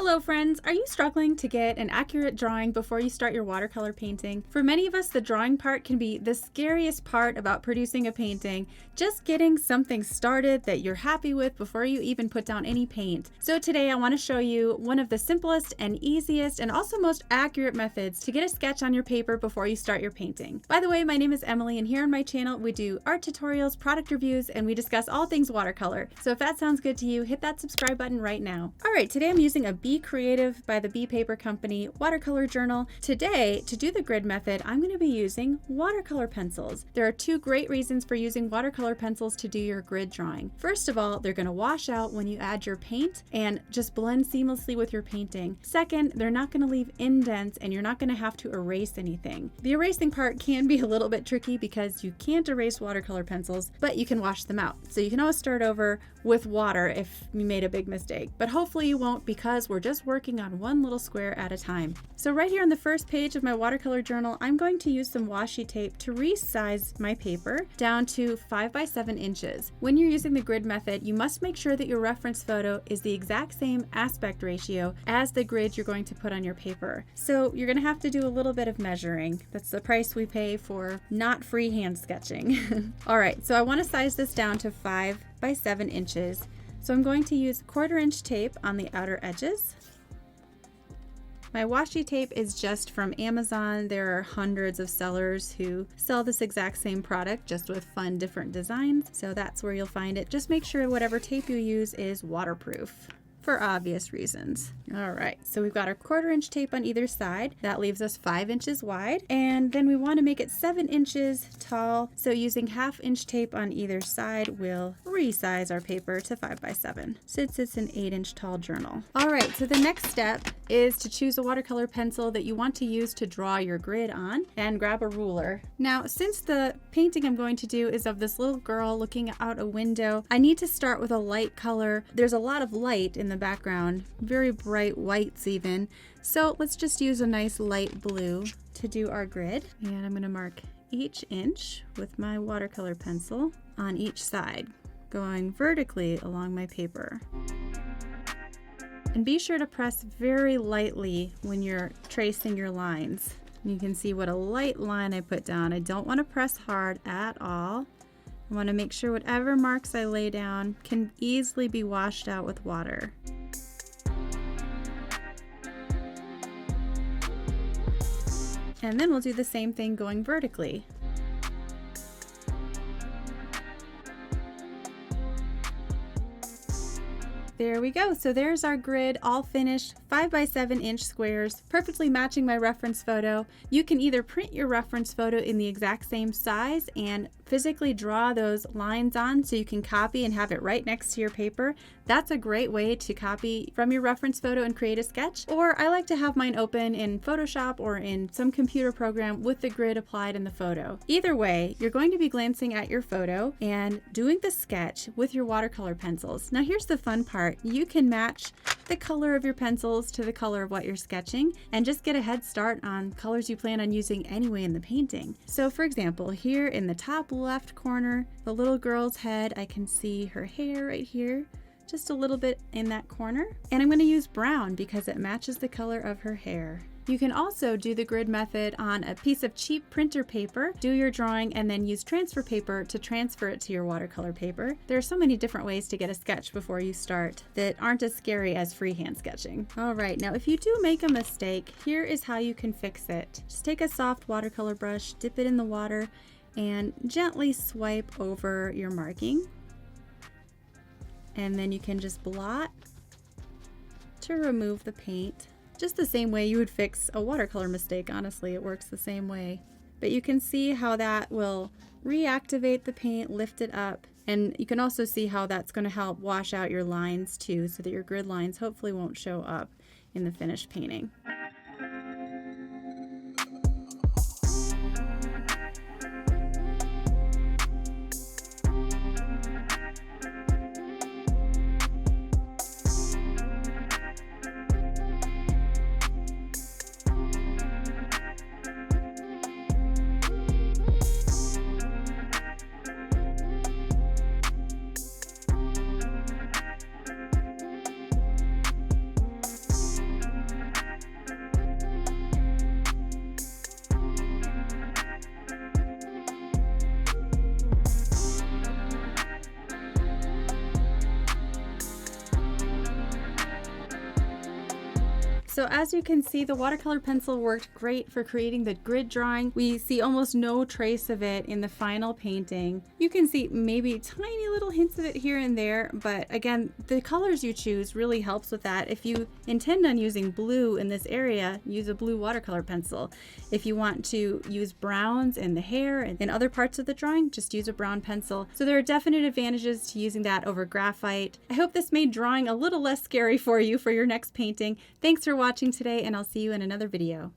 Hello friends, are you struggling to get an accurate drawing before you start your watercolor painting? For many of us, the drawing part can be the scariest part about producing a painting, just getting something started that you're happy with before you even put down any paint. So today I want to show you one of the simplest and easiest and also most accurate methods to get a sketch on your paper before you start your painting. By the way, my name is Emily and here on my channel we do art tutorials, product reviews, and we discuss all things watercolor. So if that sounds good to you, hit that subscribe button right now. Alright, today I'm using a Be Creative by the Bee Paper Company watercolor journal. Today, to do the grid method, I'm going to be using watercolor pencils. There are two great reasons for using watercolor pencils to do your grid drawing. First of all, they're going to wash out when you add your paint and just blend seamlessly with your painting. Second, they're not going to leave indents and you're not going to have to erase anything. The erasing part can be a little bit tricky because you can't erase watercolor pencils, but you can wash them out. So you can always start over with water if you made a big mistake, but hopefully you won't because we're just working on one little square at a time. So right here on the first page of my watercolor journal, I'm going to use some washi tape to resize my paper down to 5 by 7 inches. When you're using the grid method, you must make sure that your reference photo is the exact same aspect ratio as the grid you're going to put on your paper. So you're going to have to do a little bit of measuring. That's the price we pay for not freehand sketching. All right, so I want to size this down to 5 by 7 inches. So I'm going to use 1/4 inch tape on the outer edges. My washi tape is just from Amazon. There are hundreds of sellers who sell this exact same product just with fun different designs. So that's where you'll find it. Just make sure whatever tape you use is waterproof, for obvious reasons. All right, so we've got our 1/4 inch tape on either side. That leaves us 5 inches wide. And then we want to make it 7 inches tall. So using 1/2 inch tape on either side, we'll resize our paper to 5 by 7 since it's an 8 inch tall journal. All right, so the next step is to choose a watercolor pencil that you want to use to draw your grid on and grab a ruler. Now, since the painting I'm going to do is of this little girl looking out a window, I need to start with a light color. There's a lot of light in the background, very bright whites even. So let's just use a nice light blue to do our grid. And I'm going to mark each inch with my watercolor pencil on each side, going vertically along my paper. And be sure to press very lightly when you're tracing your lines. You can see what a light line I put down. I don't want to press hard at all. I want to make sure whatever marks I lay down can easily be washed out with water. And then we'll do the same thing going vertically. There we go. So there's our grid all finished, 5 by 7 inch squares, perfectly matching my reference photo. You can either print your reference photo in the exact same size and physically draw those lines on so you can copy and have it right next to your paper. That's a great way to copy from your reference photo and create a sketch. Or I like to have mine open in Photoshop or in some computer program with the grid applied in the photo. Either way, you're going to be glancing at your photo and doing the sketch with your watercolor pencils. Now here's the fun part. You can match the color of your pencils to the color of what you're sketching and just get a head start on colors you plan on using anyway in the painting. So for example, here in the top left corner, the little girl's head, I can see her hair right here, just a little bit in that corner. And I'm going to use brown because it matches the color of her hair. You can also do the grid method on a piece of cheap printer paper, do your drawing, and then use transfer paper to transfer it to your watercolor paper. There are so many different ways to get a sketch before you start that aren't as scary as freehand sketching. All right, now if you do make a mistake, here is how you can fix it. Just take a soft watercolor brush, dip it in the water, and gently swipe over your marking. And then you can just blot to remove the paint. Just the same way you would fix a watercolor mistake, honestly, it works the same way. But you can see how that will reactivate the paint, lift it up, and you can also see how that's going to help wash out your lines too, so that your grid lines hopefully won't show up in the finished painting. So as you can see, the watercolor pencil worked great for creating the grid drawing. We see almost no trace of it in the final painting. You can see maybe tiny little hints of it here and there, but again, the colors you choose really helps with that. If you intend on using blue in this area, use a blue watercolor pencil. If you want to use browns in the hair and in other parts of the drawing, just use a brown pencil. So there are definite advantages to using that over graphite. I hope this made drawing a little less scary for you for your next painting. Thanks for watching today, and I'll see you in another video.